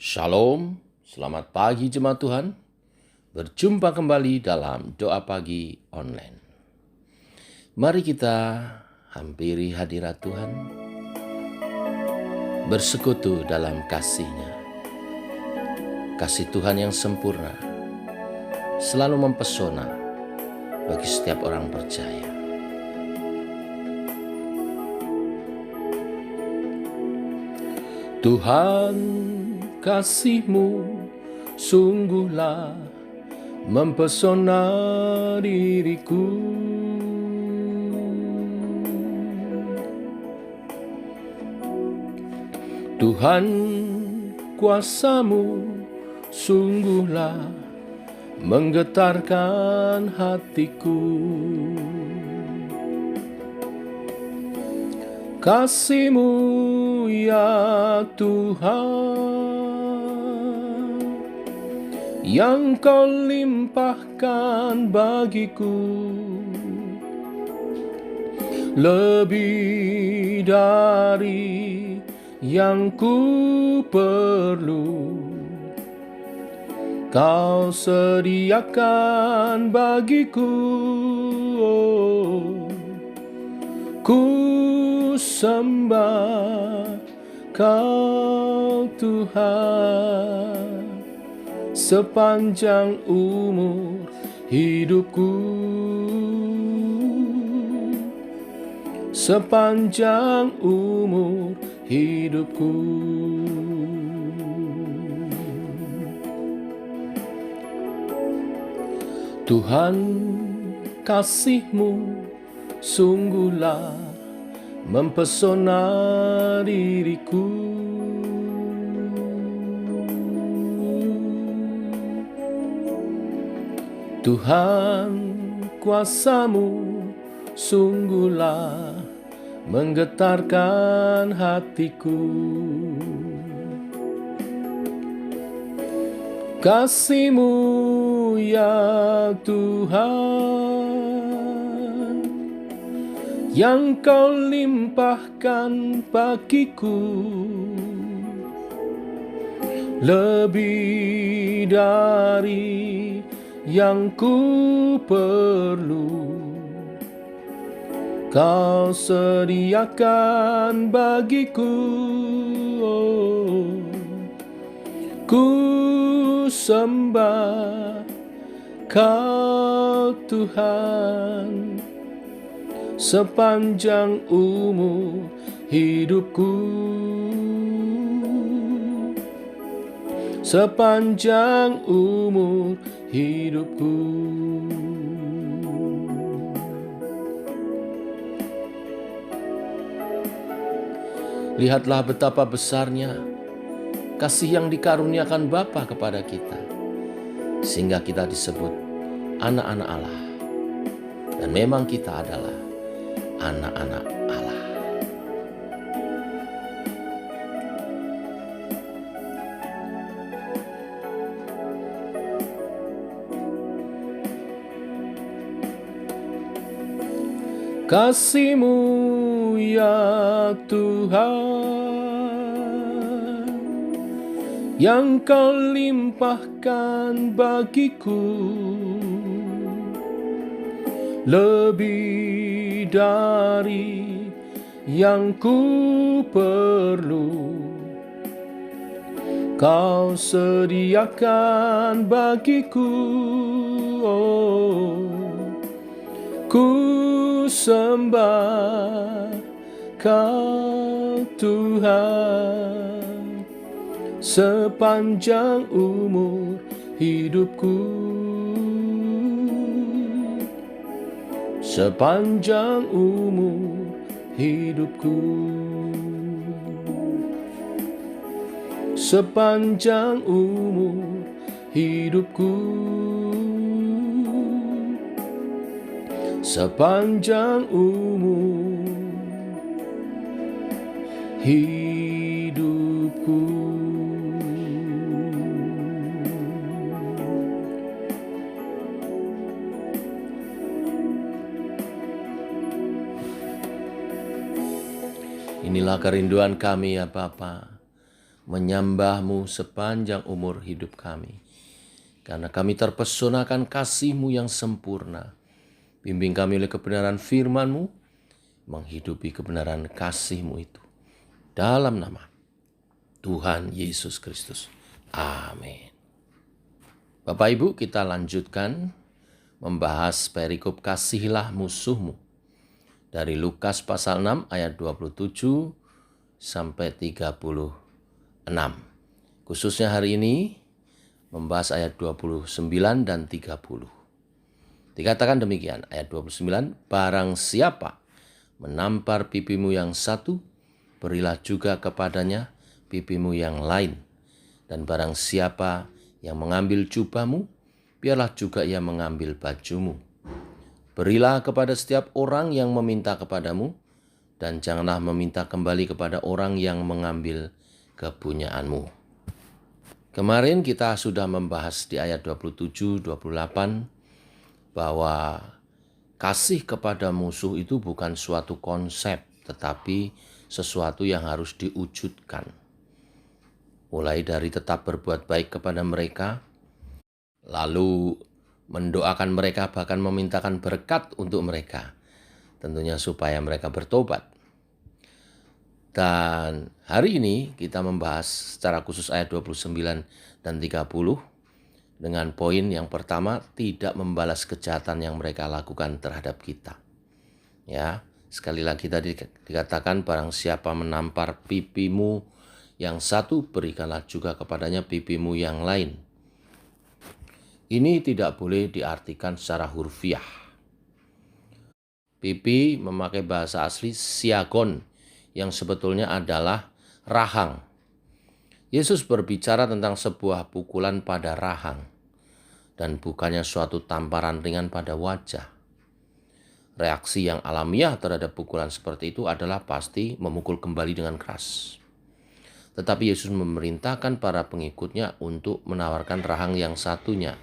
Shalom, selamat pagi jemaat Tuhan. Berjumpa kembali dalam doa pagi online. Mari kita hampiri hadirat Tuhan, bersekutu dalam kasih-Nya. Kasih Tuhan yang sempurna selalu mempesona bagi setiap orang percaya. Tuhan, kasih-Mu sungguhlah mempesona diriku. Tuhan, kuasa-Mu sungguhlah menggetarkan hatiku. Kasih-Mu ya Tuhan, yang Kau limpahkan bagiku, lebih dari yang ku perlu. Kau sediakan bagiku, ku sembah Kau Tuhan sepanjang umur hidupku, sepanjang umur hidupku. Tuhan, kasih-Mu sungguhlah mempesona diriku. Tuhan, kuasa-Mu sungguhlah menggetarkan hatiku. Kasih-Mu ya Tuhan, yang Kau limpahkan bagiku, lebih dari yang ku perlu. Kau sediakan bagiku, ku sembah Kau Tuhan sepanjang umur hidupku, sepanjang umur hidupku. Lihatlah betapa besarnya kasih yang dikaruniakan Bapa kepada kita, sehingga kita disebut anak-anak Allah. Dan memang kita adalah anak-anak Allah. Kasih-Mu ya Tuhan, yang Kau limpahkan bagiku, lebih dari yang ku perlu. Kau sediakan bagiku, ku sembah Kau Tuhan sepanjang umur hidupku, sepanjang umur hidupku, sepanjang umur hidupku, sepanjang umur hidupku. Inilah kerinduan kami ya Bapa, menyembah-Mu sepanjang umur hidup kami. Karena kami terpesonakan kasih-Mu yang sempurna. Bimbing kami oleh kebenaran firman-Mu, menghidupi kebenaran kasih-Mu itu. Dalam nama Tuhan Yesus Kristus. Amin. Bapak Ibu, kita lanjutkan membahas perikop kasihilah musuhmu. Dari Lukas pasal 6 ayat 27 sampai 36. Khususnya hari ini membahas ayat 29 dan 30. Dikatakan demikian, ayat 29, barang siapa menampar pipimu yang satu, berilah juga kepadanya pipimu yang lain. Dan barang siapa yang mengambil jubahmu, biarlah juga ia mengambil bajumu. Berilah kepada setiap orang yang meminta kepadamu, dan janganlah meminta kembali kepada orang yang mengambil kepunyaanmu. Kemarin kita sudah membahas di ayat 27-28 bahwa kasih kepada musuh itu bukan suatu konsep, tetapi sesuatu yang harus diwujudkan. Mulai dari tetap berbuat baik kepada mereka, lalu mendoakan mereka, bahkan memintakan berkat untuk mereka. Tentunya supaya mereka bertobat. Dan hari ini kita membahas secara khusus ayat 29 dan 30 dengan poin yang pertama, tidak membalas kejahatan yang mereka lakukan terhadap kita. Ya, sekali lagi tadi dikatakan barang siapa menampar pipimu yang satu, berikanlah juga kepadanya pipimu yang lain. Ini tidak boleh diartikan secara hurfiah. Pipi memakai bahasa asli siagon yang sebetulnya adalah rahang. Yesus berbicara tentang sebuah pukulan pada rahang dan bukannya suatu tamparan ringan pada wajah. Reaksi yang alamiah terhadap pukulan seperti itu adalah pasti memukul kembali dengan keras. Tetapi Yesus memerintahkan para pengikutnya untuk menawarkan rahang yang satunya.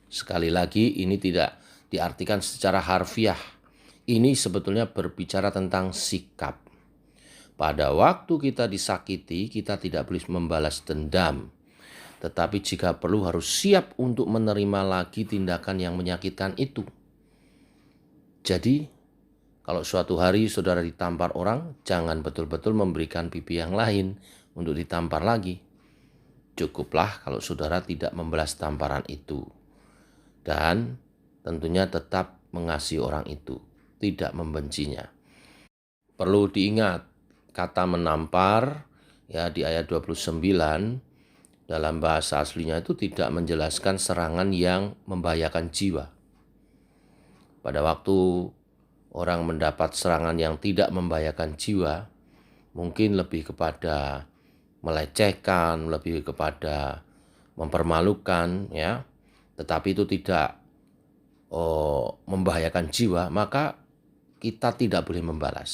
Sekali lagi, ini tidak diartikan secara harfiah. Ini sebetulnya berbicara tentang sikap. Pada waktu kita disakiti, kita tidak boleh membalas dendam. Tetapi jika perlu harus siap untuk menerima lagi tindakan yang menyakitkan itu. Jadi, kalau suatu hari saudara ditampar orang, jangan betul-betul memberikan pipi yang lain untuk ditampar lagi. Cukuplah kalau saudara tidak membalas tamparan itu. Dan tentunya tetap mengasihi orang itu, tidak membencinya. Perlu diingat, kata menampar ya di ayat 29 dalam bahasa aslinya itu tidak menjelaskan serangan yang membahayakan jiwa. Pada waktu orang mendapat serangan yang tidak membahayakan jiwa, mungkin lebih kepada melecehkan, lebih kepada mempermalukan ya. Tetapi itu tidak membahayakan jiwa, maka kita tidak boleh membalas.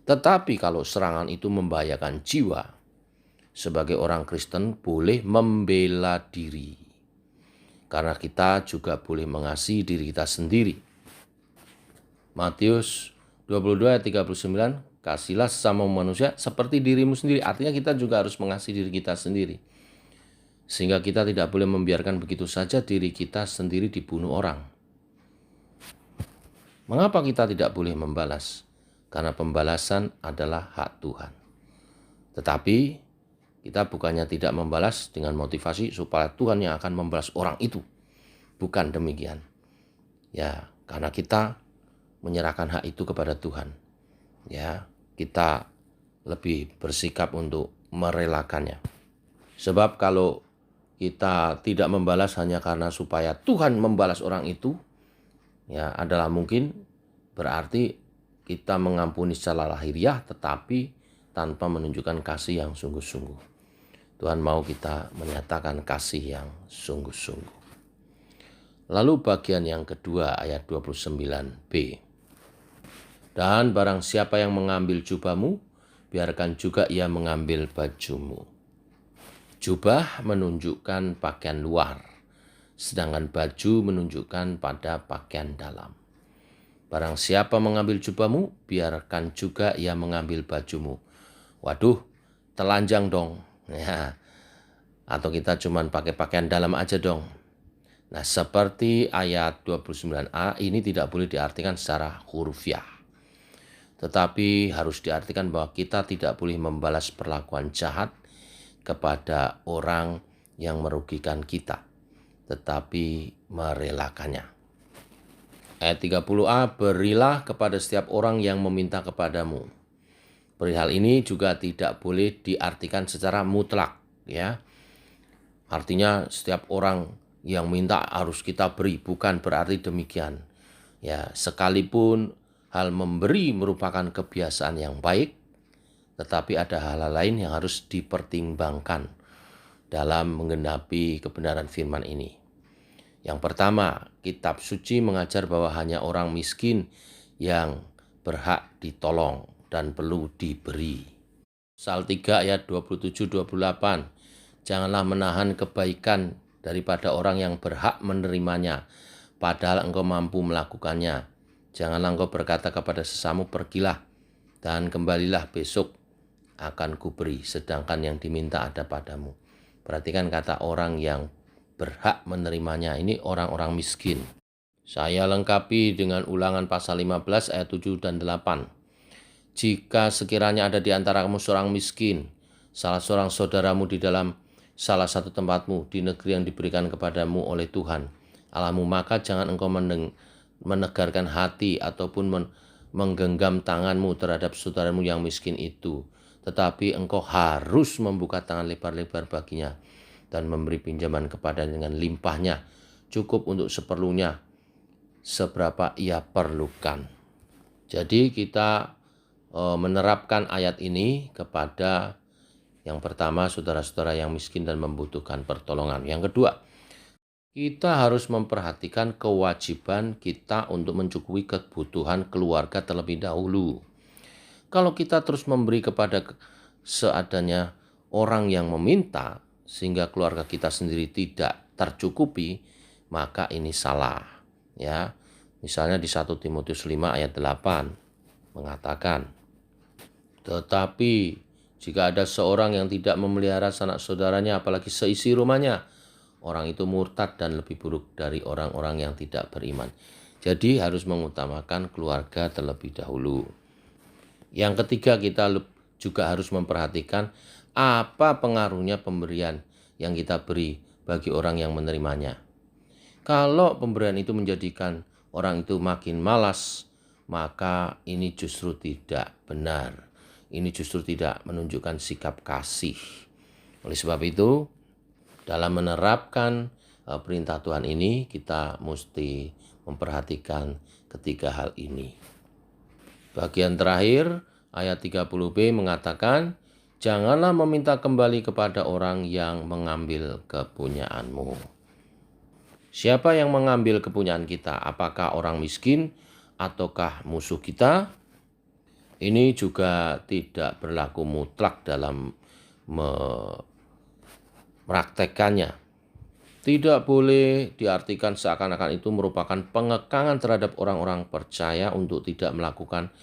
Tetapi kalau serangan itu membahayakan jiwa, sebagai orang Kristen boleh membela diri. Karena kita juga boleh mengasihi diri kita sendiri. Matius 22 ayat 39, kasihlah sesama manusia seperti dirimu sendiri. Artinya kita juga harus mengasihi diri kita sendiri. Sehingga kita tidak boleh membiarkan begitu saja diri kita sendiri dibunuh orang. Mengapa kita tidak boleh membalas? Karena pembalasan adalah hak Tuhan. Tetapi kita bukannya tidak membalas dengan motivasi supaya Tuhan yang akan membalas orang itu. Bukan demikian. Ya, karena kita menyerahkan hak itu kepada Tuhan. Ya, kita lebih bersikap untuk merelakannya. Sebab kalau kita tidak membalas hanya karena supaya Tuhan membalas orang itu, ya adalah mungkin berarti kita mengampuni secara lahiriah tetapi tanpa menunjukkan kasih yang sungguh-sungguh. Tuhan mau kita menyatakan kasih yang sungguh-sungguh. Lalu bagian yang kedua ayat 29b. Dan barang siapa yang mengambil jubahmu, biarkan juga ia mengambil bajumu. Jubah menunjukkan pakaian luar, sedangkan baju menunjukkan pada pakaian dalam. Barang siapa mengambil jubahmu, biarkan juga ia mengambil bajumu. Waduh, telanjang dong, ya. Atau kita cuman pakai pakaian dalam aja dong. Nah, seperti ayat 29a ini tidak boleh diartikan secara hurufiah. Tetapi harus diartikan bahwa kita tidak boleh membalas perlakuan jahat kepada orang yang merugikan kita, tetapi merelakannya. Ayat 30a, berilah kepada setiap orang yang meminta kepadamu. Perihal ini juga tidak boleh diartikan secara mutlak, ya. Artinya setiap orang yang minta harus kita beri, bukan berarti demikian. Ya, sekalipun hal memberi merupakan kebiasaan yang baik, tetapi ada hal-hal lain yang harus dipertimbangkan dalam menggenapi kebenaran firman ini. Yang pertama, kitab suci mengajar bahwa hanya orang miskin yang berhak ditolong dan perlu diberi. Amsal 3 ayat 27-28. Janganlah menahan kebaikan daripada orang yang berhak menerimanya, padahal engkau mampu melakukannya. Janganlah engkau berkata kepada sesamu, pergilah dan kembalilah besok akan kuberi, sedangkan yang diminta ada padamu. Perhatikan kata orang yang berhak menerimanya, ini orang-orang miskin. Saya lengkapi dengan Ulangan pasal 15 ayat 7 dan 8. Jika sekiranya ada di antara kamu seorang miskin, salah seorang saudaramu di dalam salah satu tempatmu di negeri yang diberikan kepadamu oleh Tuhan Allahmu, maka jangan engkau menegarkan hati ataupun menggenggam tanganmu terhadap saudaramu yang miskin itu, tetapi engkau harus membuka tangan lebar-lebar baginya dan memberi pinjaman kepadanya dengan limpahnya, cukup untuk seperlunya, seberapa ia perlukan. Jadi kita menerapkan ayat ini kepada yang pertama, saudara-saudara yang miskin dan membutuhkan pertolongan. Yang kedua, kita harus memperhatikan kewajiban kita untuk mencukupi kebutuhan keluarga terlebih dahulu. Kalau kita terus memberi kepada seadanya orang yang meminta, sehingga keluarga kita sendiri tidak tercukupi, maka ini salah. Ya, misalnya di 1 Timotius 5 ayat 8 mengatakan, tetapi jika ada seorang yang tidak memelihara sanak saudaranya, apalagi seisi rumahnya, orang itu murtad dan lebih buruk dari orang-orang yang tidak beriman. Jadi harus mengutamakan keluarga terlebih dahulu. Yang ketiga, kita juga harus memperhatikan apa pengaruhnya pemberian yang kita beri bagi orang yang menerimanya. Kalau pemberian itu menjadikan orang itu makin malas, maka ini justru tidak benar. Ini justru tidak menunjukkan sikap kasih. Oleh sebab itu, dalam menerapkan perintah Tuhan ini, kita mesti memperhatikan ketiga hal ini. Bagian terakhir, ayat 30b mengatakan, janganlah meminta kembali kepada orang yang mengambil kepunyaanmu. Siapa yang mengambil kepunyaan kita? Apakah orang miskin ataukah musuh kita? Ini juga tidak berlaku mutlak dalam mempraktekannya. Tidak boleh diartikan seakan-akan itu merupakan pengekangan terhadap orang-orang percaya untuk tidak melakukan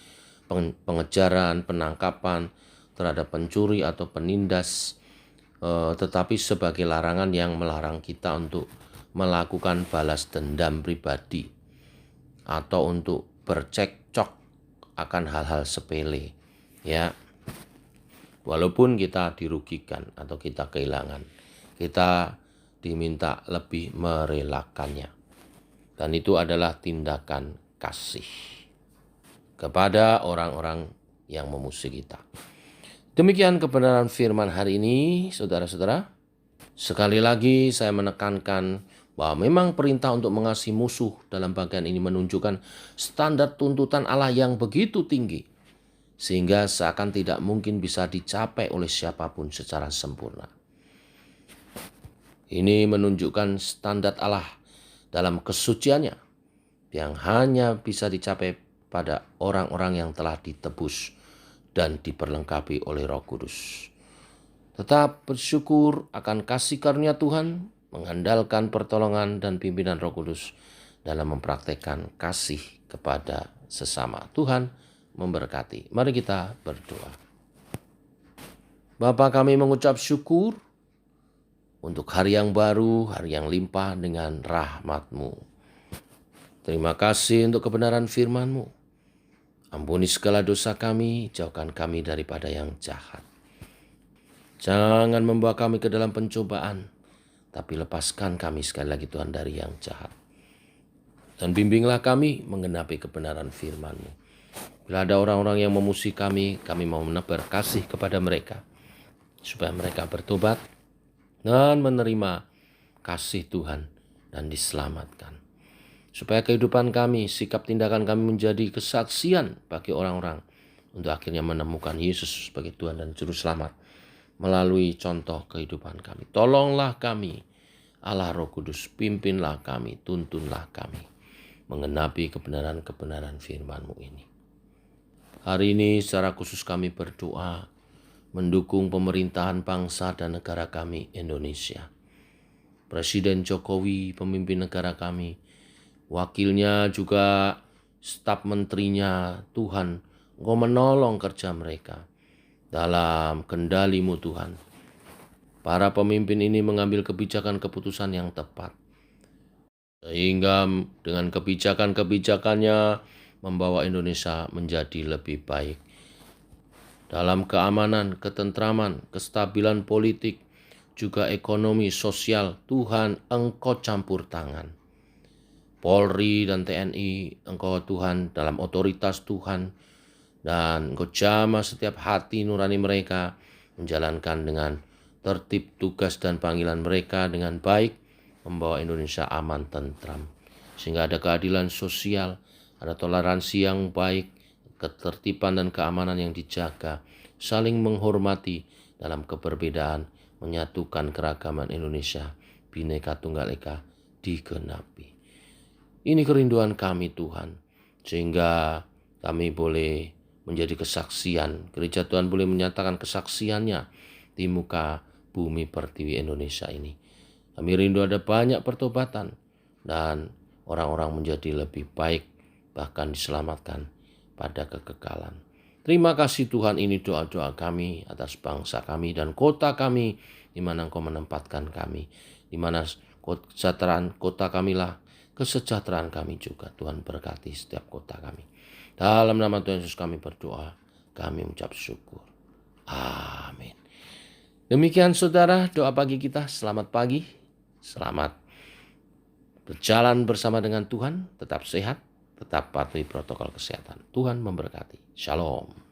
pengejaran, penangkapan terhadap pencuri atau penindas, tetapi sebagai larangan yang melarang kita untuk melakukan balas dendam pribadi atau untuk bercekcok akan hal-hal sepele, ya. Walaupun kita dirugikan atau kita kehilangan, kita diminta lebih merelakannya. Dan itu adalah tindakan kasih kepada orang-orang yang memusuhi kita. Demikian kebenaran firman hari ini, saudara-saudara. Sekali lagi saya menekankan bahwa memang perintah untuk mengasihi musuh dalam bagian ini menunjukkan standar tuntutan Allah yang begitu tinggi, sehingga seakan tidak mungkin bisa dicapai oleh siapapun secara sempurna. Ini menunjukkan standar Allah dalam kesuciannya yang hanya bisa dicapai pada orang-orang yang telah ditebus dan diperlengkapi oleh Roh Kudus. Tetap bersyukur akan kasih karunia Tuhan, mengandalkan pertolongan dan pimpinan Roh Kudus dalam mempraktekkan kasih kepada sesama. Tuhan memberkati. Mari kita berdoa. Bapa, kami mengucap syukur untuk hari yang baru, hari yang limpah dengan rahmat-Mu. Terima kasih untuk kebenaran firman-Mu. Ampuni segala dosa kami, jauhkan kami daripada yang jahat. Jangan membawa kami ke dalam pencobaan, tapi lepaskan kami sekali lagi Tuhan dari yang jahat. Dan bimbinglah kami menggenapi kebenaran firman-Mu. Bila ada orang-orang yang memusuhi kami mau menebar kasih kepada mereka, supaya mereka bertobat dan menerima kasih Tuhan dan diselamatkan. Supaya kehidupan kami, sikap tindakan kami menjadi kesaksian bagi orang-orang untuk akhirnya menemukan Yesus sebagai Tuhan dan Juru Selamat melalui contoh kehidupan kami. Tolonglah kami, Allah Roh Kudus, pimpinlah kami, tuntunlah kami menggenapi kebenaran-kebenaran firman-Mu ini. Hari ini secara khusus kami berdoa mendukung pemerintahan bangsa dan negara kami Indonesia. Presiden Jokowi, pemimpin negara kami, wakilnya juga staf menterinya, Tuhan, Engkau menolong kerja mereka dalam kendali-Mu Tuhan. Para pemimpin ini mengambil kebijakan keputusan yang tepat, sehingga dengan kebijakan-kebijakannya membawa Indonesia menjadi lebih baik. Dalam keamanan, ketentraman, kestabilan politik, juga ekonomi, sosial, Tuhan Engkau campur tangan. Polri dan TNI, Engkau Tuhan dalam otoritas Tuhan, dan Engkau jamah setiap hati nurani mereka menjalankan dengan tertib tugas dan panggilan mereka dengan baik, membawa Indonesia aman tentram. Sehingga ada keadilan sosial, ada toleransi yang baik, ketertiban dan keamanan yang dijaga, saling menghormati dalam keberbedaan, menyatukan keragaman Indonesia, Bhinneka Tunggal Ika digenapi. Ini kerinduan kami Tuhan, sehingga kami boleh menjadi kesaksian, gereja Tuhan boleh menyatakan kesaksiannya di muka bumi pertiwi Indonesia ini. Kami rindu ada banyak pertobatan dan orang-orang menjadi lebih baik, bahkan diselamatkan pada kekekalan. Terima kasih Tuhan, ini doa-doa kami atas bangsa kami dan kota kami, di mana Engkau menempatkan kami, di mana kesejahteraan kota kami lah kesejahteraan kami juga. Tuhan berkati setiap kota kami. Dalam nama Tuhan Yesus kami berdoa, kami mengucap syukur. Amin. Demikian saudara, doa pagi kita. Selamat pagi, selamat berjalan bersama dengan Tuhan, tetap sehat, tetap patuhi protokol kesehatan. Tuhan memberkati. Shalom.